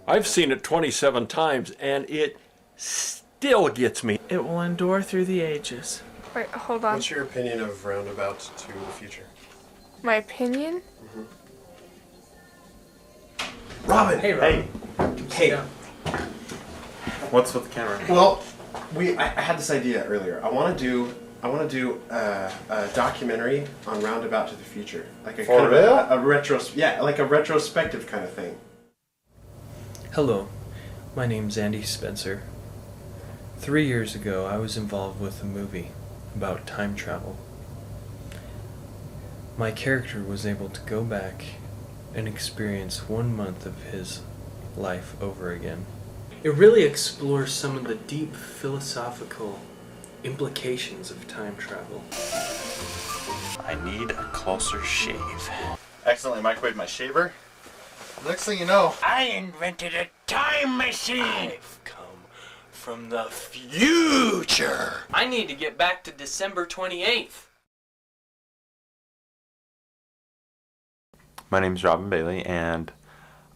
I've seen it 27 times and it still gets me. It will endure through the ages. Wait, hold on. What's your opinion of Roundabout to the Future? My opinion? Robin! Hey, Robin. Hey. What's with the camera? Well, I had this idea earlier. I want to do a documentary on Roundabout to the Future, like a For kind real? of like a retrospective kind of thing. Hello, my name's Andy Spencer. 3 years ago, I was involved with a movie about time travel. My character was able to go back and experience 1 month of his life over again. It really explores some of the deep philosophical implications of time travel. I need a closer shave. Accidentally microwaved my shaver. Next thing you know, I invented a time machine! I've come from the future! I need to get back to December 28th. my name's Robin Bailey, and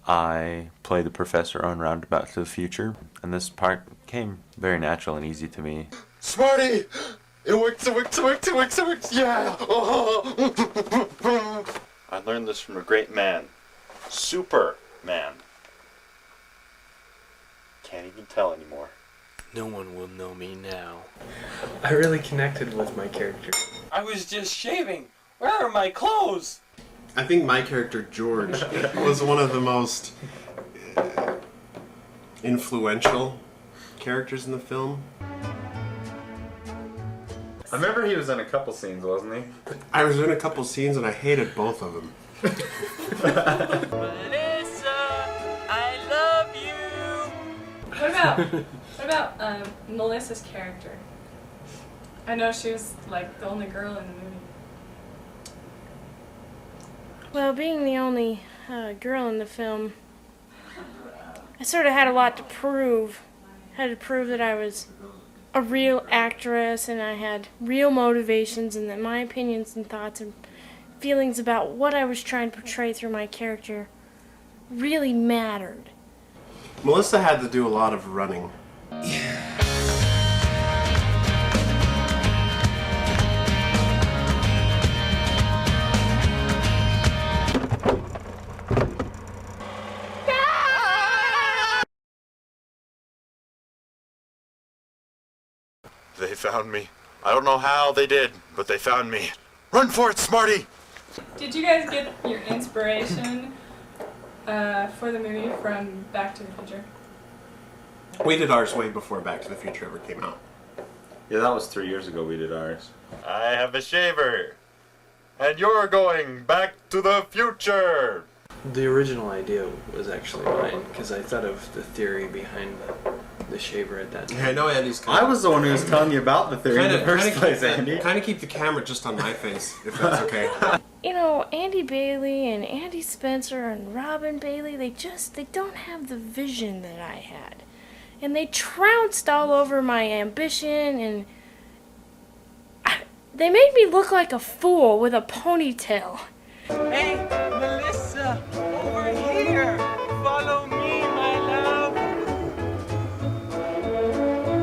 I play the professor on Roundabout to the Future, and this part came very natural and easy to me. Smarty! It works, it works, it works, it works, it works, yeah! I learned this from a great man. Superman. Can't even tell anymore. No one will know me now. I really connected with my character. I was just shaving. Where are my clothes? I think my character, George, was one of the most influential characters in the film. I remember he was in a couple scenes, wasn't he? I was in a couple scenes and I hated both of them. Melissa, I love you! What about Melissa's character? I know she was like the only girl in the movie. Well, being the only girl in the film, I sort of had a lot to prove. Had to prove that I was a real actress and I had real motivations and that my opinions and thoughts and feelings about what I was trying to portray through my character really mattered. Melissa had to do a lot of running. They found me. I don't know how they did, but they found me. Run for it, Smarty! Did you guys get your inspiration for the movie from Back to the Future? We did ours way before Back to the Future ever came out. Yeah, that was 3 years ago we did ours. I have a shaver! And you're going back to the future! The original idea was actually mine, because I thought of the theory behind the shaver at that time. Yeah, I know Andy's I was the one who was telling you about the theory in the first place, Andy. Kind of keep the camera just on my face, if that's okay. You know, Andy Bailey and Andy Spencer and Robin Bailey, they don't have the vision that I had. And they trounced all over my ambition and they made me look like a fool with a ponytail. Hey, Melissa, over here! Follow me, my love!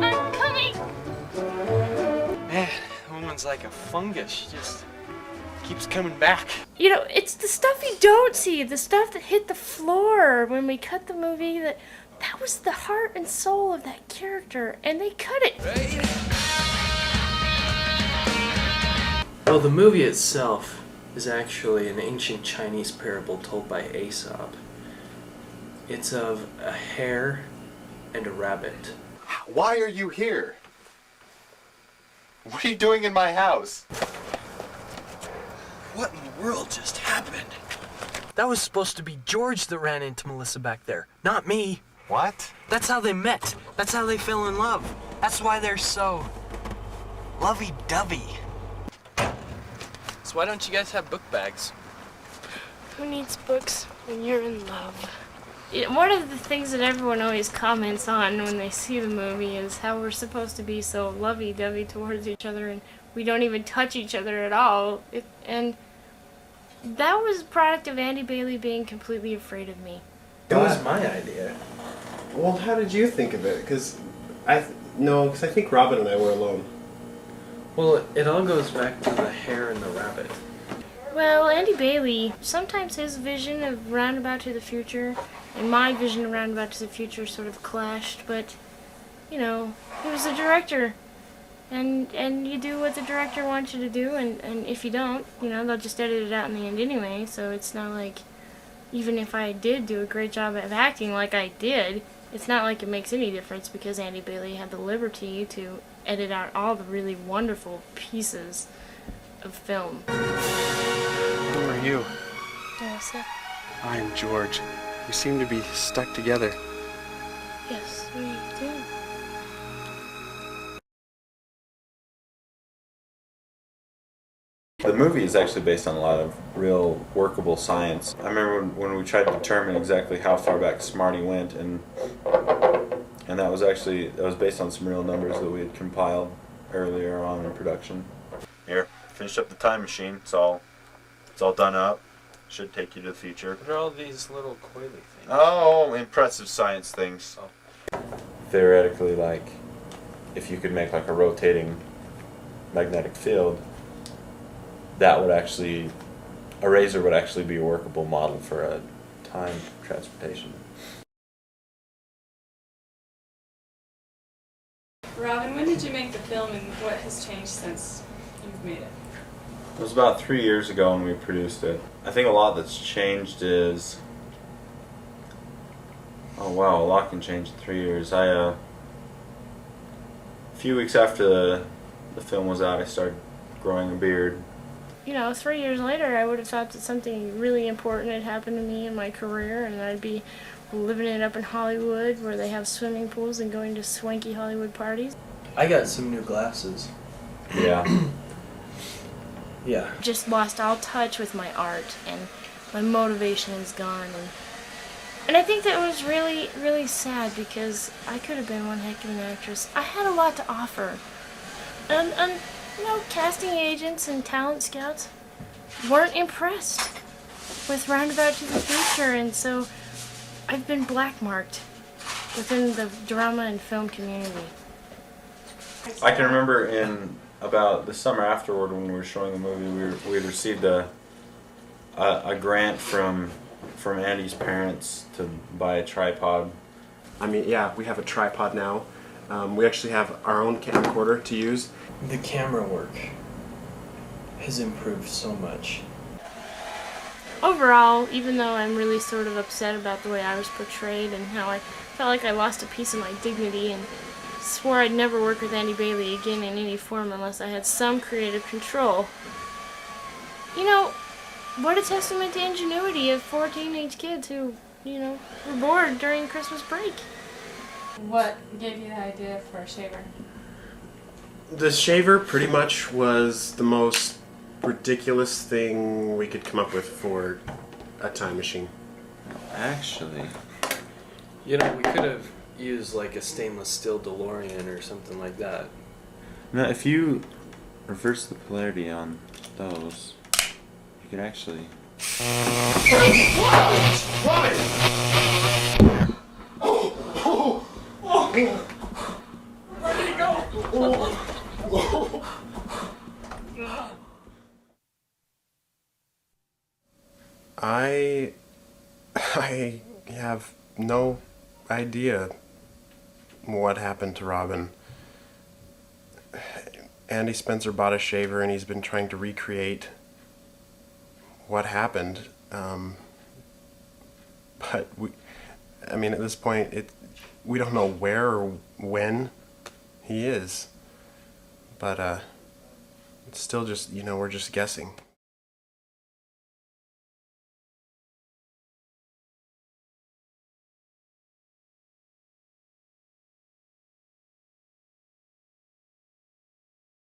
I'm coming! Man, the woman's like a fungus. She just keeps coming back. You know, it's the stuff you don't see, the stuff that hit the floor when we cut the movie, that was the heart and soul of that character, and they cut it. Well, the movie itself is actually an ancient Chinese parable told by Aesop. It's of a hare and a rabbit. Why are you here? What are you doing in my house? What in the world just happened? That was supposed to be George that ran into Melissa back there, not me. What? That's how they met. That's how they fell in love. That's why they're so lovey-dovey. So why don't you guys have book bags? Who needs books when you're in love? One of the things that everyone always comments on when they see the movie is how we're supposed to be so lovey-dovey towards each other and we don't even touch each other at all. And that was a product of Andy Bailey being completely afraid of me. It was my idea. Well, how did you think of it? Because I think Robin and I were alone. Well, it all goes back to the hare and the rabbit. Well, Andy Bailey, sometimes his vision of Roundabout to the Future and my vision of Roundabout to the Future sort of clashed, but, you know, he was the director. And you do what the director wants you to do, and if you don't, you know, they'll just edit it out in the end anyway, so it's not like, even if I did do a great job of acting like I did, it's not like it makes any difference because Andy Bailey had the liberty to edit out all the really wonderful pieces of film. Who are you? Melissa? I'm George. We seem to be stuck together. Yes, we do. The movie is actually based on a lot of real workable science. I remember when we tried to determine exactly how far back Smarty went, and that was based on some real numbers that we had compiled earlier on in production. Here, finish up the time machine. It's all done up. Should take you to the future. What are all these little coily things? Oh, impressive science things. Oh. Theoretically, like, if you could make like a rotating magnetic field, a razor would actually be a workable model for a time transportation. Robin, when did you make the film and what has changed since you've made it? It was about 3 years ago when we produced it. I think a lot that's changed is... Oh wow, a lot can change in 3 years. A few weeks after the film was out, I started growing a beard. You know, 3 years later, I would have thought that something really important had happened to me in my career, and I'd be living it up in Hollywood where they have swimming pools and going to swanky Hollywood parties. I got some new glasses. Yeah. Yeah. Just lost all touch with my art, and my motivation is gone. And I think that was really, really sad because I could have been one heck of an actress. I had a lot to offer. And you know, casting agents and talent scouts weren't impressed with Roundabout to the Future, and so I've been blackmarked within the drama and film community. I can remember in about the summer afterward when we were showing the movie, we had received a grant from Andy's parents to buy a tripod. I mean, yeah, we have a tripod now. We actually have our own camcorder to use. The camera work has improved so much. Overall, even though I'm really sort of upset about the way I was portrayed and how I felt like I lost a piece of my dignity and swore I'd never work with Andy Bailey again in any form unless I had some creative control, you know, what a testament to ingenuity of 4 teenage kids who, you know, were bored during Christmas break. What gave you the idea for a shaver? The shaver pretty much was the most ridiculous thing we could come up with for a time machine. Actually, You know, we could have used like a stainless steel DeLorean or something like that. no, if you reverse the polarity on those, you can actually... I have no idea what happened to Robin. Andy Spencer bought a shaver and he's been trying to recreate what happened. But I mean, at this point, we don't know where or when he is. But it's still just, you know, we're just guessing.